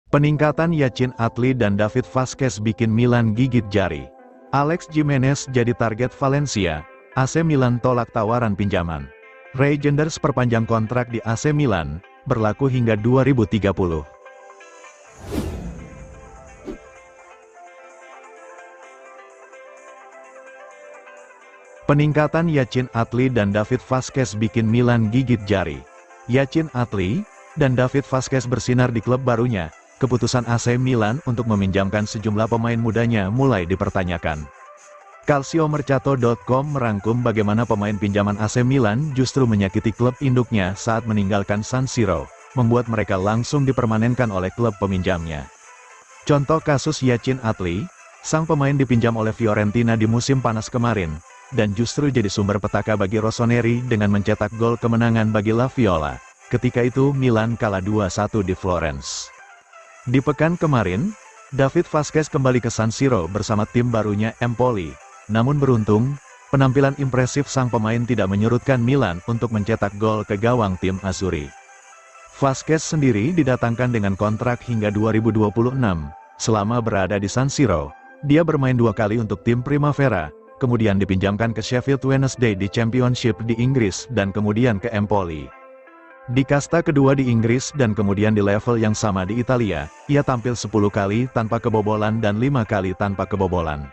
Peningkatan Yacine Adli dan David Vazquez bikin Milan gigit jari. Alex Gimenez jadi target Valencia, AC Milan tolak tawaran pinjaman. Reijnders perpanjang kontrak di AC Milan, berlaku hingga 2030. Peningkatan Yacine Adli dan David Vazquez bikin Milan gigit jari. Yacine Adli dan David Vazquez bersinar di klub barunya. Keputusan AC Milan untuk meminjamkan sejumlah pemain mudanya mulai dipertanyakan. Calciomercato.com merangkum bagaimana pemain pinjaman AC Milan justru menyakiti klub induknya saat meninggalkan San Siro, membuat mereka langsung dipermanenkan oleh klub peminjamnya. Contoh kasus Yacine Adli, sang pemain dipinjam oleh Fiorentina di musim panas kemarin, dan justru jadi sumber petaka bagi Rossoneri dengan mencetak gol kemenangan bagi La Viola. Ketika itu Milan kalah 2-1 di Florence. Di pekan kemarin, David Vazquez kembali ke San Siro bersama tim barunya Empoli. Namun beruntung, penampilan impresif sang pemain tidak menyurutkan Milan untuk mencetak gol ke gawang tim Azzurri. Vazquez sendiri didatangkan dengan kontrak hingga 2026. Selama berada di San Siro, dia bermain 2 kali untuk tim Primavera, kemudian dipinjamkan ke Sheffield Wednesday di Championship di Inggris dan kemudian ke Empoli. Di kasta kedua di Inggris dan kemudian di level yang sama di Italia, ia tampil 10 kali tanpa kebobolan dan 5 kali tanpa kebobolan.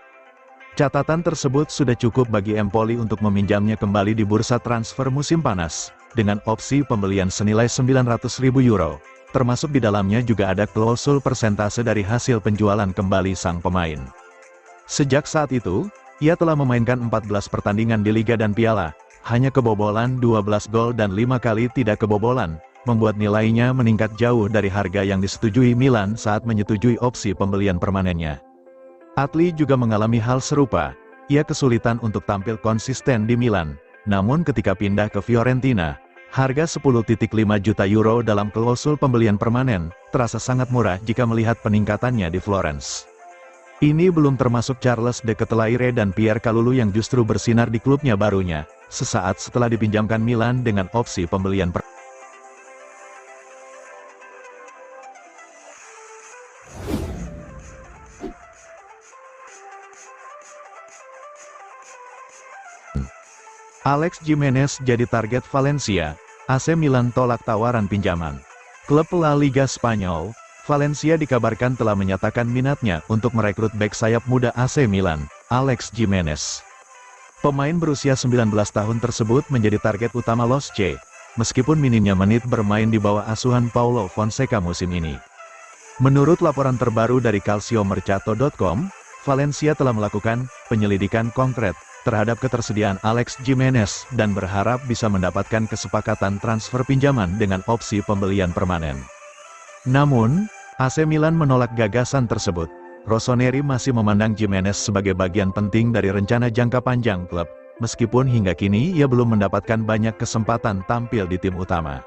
Catatan tersebut sudah cukup bagi Empoli untuk meminjamnya kembali di bursa transfer musim panas, dengan opsi pembelian senilai 900.000 euro, termasuk di dalamnya juga ada klausul persentase dari hasil penjualan kembali sang pemain. Sejak saat itu, ia telah memainkan 14 pertandingan di Liga dan Piala, hanya kebobolan 12 gol dan 5 kali tidak kebobolan, membuat nilainya meningkat jauh dari harga yang disetujui Milan saat menyetujui opsi pembelian permanennya. Adli juga mengalami hal serupa, ia kesulitan untuk tampil konsisten di Milan, namun ketika pindah ke Fiorentina, harga 10,5 juta euro dalam klausul pembelian permanen, terasa sangat murah jika melihat peningkatannya di Florence. Ini belum termasuk Charles de Ketelaere dan Pierre Kalulu yang justru bersinar di klubnya barunya, sesaat setelah dipinjamkan Milan dengan opsi pembelian permanen. Alex Gimenez jadi target Valencia, AC Milan tolak tawaran pinjaman. Klub La Liga Spanyol, Valencia dikabarkan telah menyatakan minatnya untuk merekrut bek sayap muda AC Milan, Alex Gimenez. Pemain berusia 19 tahun tersebut menjadi target utama Los C, meskipun minimnya menit bermain di bawah asuhan Paulo Fonseca musim ini. Menurut laporan terbaru dari Calciomercato.com, Valencia telah melakukan penyelidikan konkret terhadap ketersediaan Alex Gimenez dan berharap bisa mendapatkan kesepakatan transfer pinjaman dengan opsi pembelian permanen. Namun, AC Milan menolak gagasan tersebut. Rossoneri masih memandang Gimenez sebagai bagian penting dari rencana jangka panjang klub, meskipun hingga kini ia belum mendapatkan banyak kesempatan tampil di tim utama.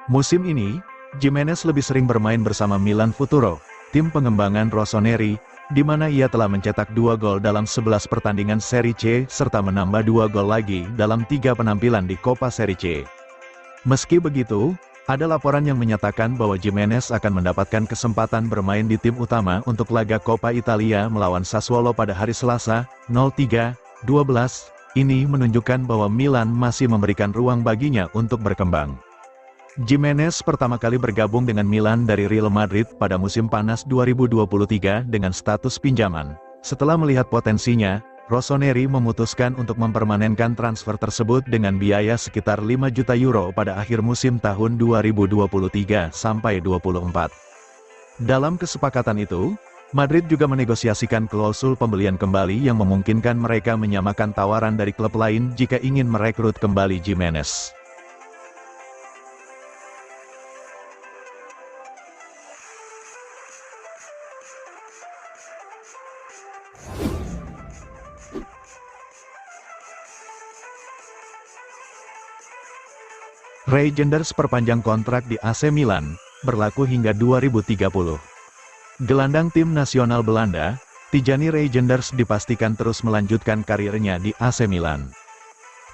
Musim ini, Gimenez lebih sering bermain bersama Milan Futuro, tim pengembangan Rossoneri, di mana ia telah mencetak 2 gol dalam 11 pertandingan Serie C serta menambah 2 gol lagi dalam 3 penampilan di Coppa Serie C. Meski begitu, ada laporan yang menyatakan bahwa Gimenez akan mendapatkan kesempatan bermain di tim utama untuk laga Coppa Italia melawan Sassuolo pada hari Selasa, 03/12. Ini menunjukkan bahwa Milan masih memberikan ruang baginya untuk berkembang. Gimenez pertama kali bergabung dengan Milan dari Real Madrid pada musim panas 2023 dengan status pinjaman. Setelah melihat potensinya, Rossoneri memutuskan untuk mempermanenkan transfer tersebut dengan biaya sekitar 5 juta euro pada akhir musim tahun 2023-24. Dalam kesepakatan itu, Madrid juga menegosiasikan klausul pembelian kembali yang memungkinkan mereka menyamakan tawaran dari klub lain jika ingin merekrut kembali Gimenez. Reijnders perpanjang kontrak di AC Milan, berlaku hingga 2030. Gelandang tim nasional Belanda, Tijani Reijnders dipastikan terus melanjutkan karirnya di AC Milan.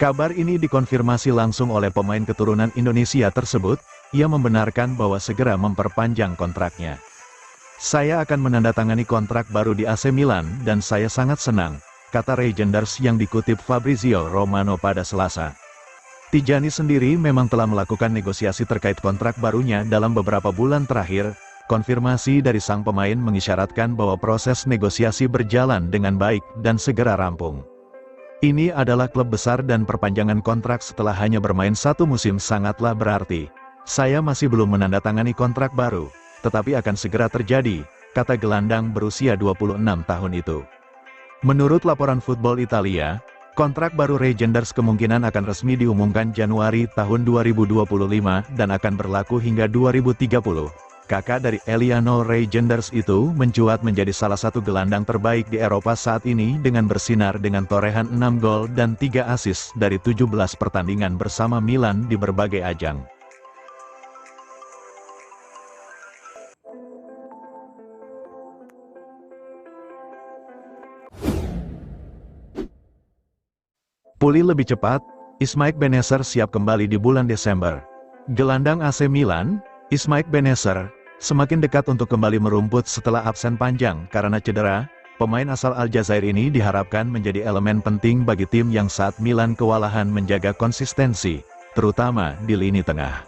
Kabar ini dikonfirmasi langsung oleh pemain keturunan Indonesia tersebut, ia membenarkan bahwa segera memperpanjang kontraknya. Saya akan menandatangani kontrak baru di AC Milan dan saya sangat senang, kata Reijnders yang dikutip Fabrizio Romano pada Selasa. Tijani sendiri memang telah melakukan negosiasi terkait kontrak barunya dalam beberapa bulan terakhir. Konfirmasi dari sang pemain mengisyaratkan bahwa proses negosiasi berjalan dengan baik dan segera rampung. Ini adalah klub besar dan perpanjangan kontrak setelah hanya bermain satu musim sangatlah berarti. Saya masih belum menandatangani kontrak baru, tetapi akan segera terjadi, kata gelandang berusia 26 tahun itu. Menurut laporan Football Italia, kontrak baru Reijnders kemungkinan akan resmi diumumkan Januari tahun 2025 dan akan berlaku hingga 2030. Kakak dari Eliano Reijnders itu mencuat menjadi salah satu gelandang terbaik di Eropa saat ini dengan bersinar dengan torehan 6 gol dan 3 assist dari 17 pertandingan bersama Milan di berbagai ajang. Pulih lebih cepat, Ismaik Bennacer siap kembali di bulan Desember. Gelandang AC Milan, Ismaik Bennacer, semakin dekat untuk kembali merumput setelah absen panjang karena cedera. Pemain asal Aljazair ini diharapkan menjadi elemen penting bagi tim yang saat Milan kewalahan menjaga konsistensi, terutama di lini tengah.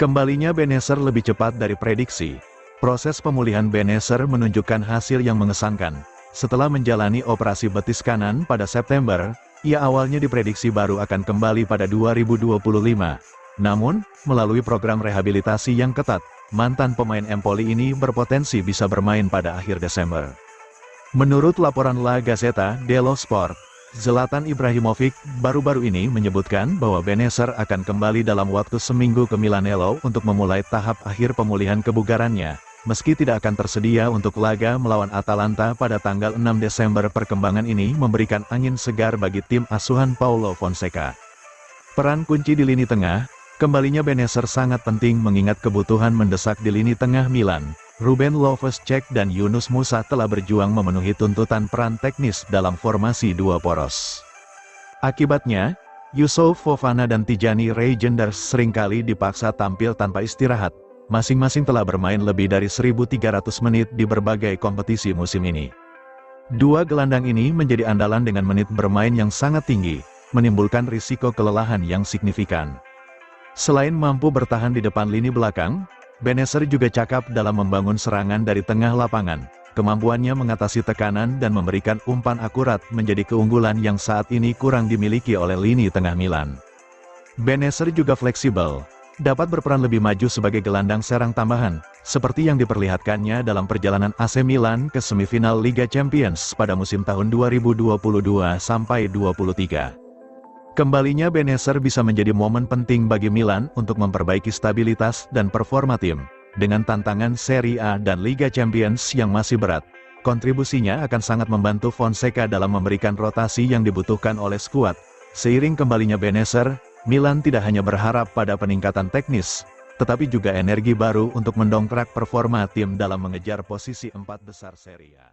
Kembalinya Bennacer lebih cepat dari prediksi. Proses pemulihan Bennacer menunjukkan hasil yang mengesankan. Setelah menjalani operasi betis kanan pada September, ia awalnya diprediksi baru akan kembali pada 2025. Namun, melalui program rehabilitasi yang ketat, mantan pemain Empoli ini berpotensi bisa bermain pada akhir Desember. Menurut laporan La Gazzetta dello Sport, Zlatan Ibrahimovic baru-baru ini menyebutkan bahwa Bennacer akan kembali dalam waktu seminggu ke Milanello untuk memulai tahap akhir pemulihan kebugarannya. Meski tidak akan tersedia untuk laga melawan Atalanta pada tanggal 6 Desember, perkembangan ini memberikan angin segar bagi tim asuhan Paulo Fonseca. Peran kunci di lini tengah, kembalinya Bennacer sangat penting mengingat kebutuhan mendesak di lini tengah Milan. Ruben Loftus-Cheek dan Yunus Musa telah berjuang memenuhi tuntutan peran teknis dalam formasi dua poros. Akibatnya, Youssouf Fofana dan Tijani Reijnders seringkali dipaksa tampil tanpa istirahat. Masing-masing telah bermain lebih dari 1.300 menit di berbagai kompetisi musim ini. Dua gelandang ini menjadi andalan dengan menit bermain yang sangat tinggi, menimbulkan risiko kelelahan yang signifikan. Selain mampu bertahan di depan lini belakang, Bennacer juga cakap dalam membangun serangan dari tengah lapangan. Kemampuannya mengatasi tekanan dan memberikan umpan akurat menjadi keunggulan yang saat ini kurang dimiliki oleh lini tengah Milan. Bennacer juga fleksibel, dapat berperan lebih maju sebagai gelandang serang tambahan, seperti yang diperlihatkannya dalam perjalanan AC Milan ke semifinal Liga Champions pada musim tahun 2022-23. Kembalinya Bennacer bisa menjadi momen penting bagi Milan untuk memperbaiki stabilitas dan performa tim. Dengan tantangan Serie A dan Liga Champions yang masih berat, kontribusinya akan sangat membantu Fonseca dalam memberikan rotasi yang dibutuhkan oleh skuad. Seiring kembalinya Bennacer, Milan tidak hanya berharap pada peningkatan teknis, tetapi juga energi baru untuk mendongkrak performa tim dalam mengejar posisi 4 besar Serie A.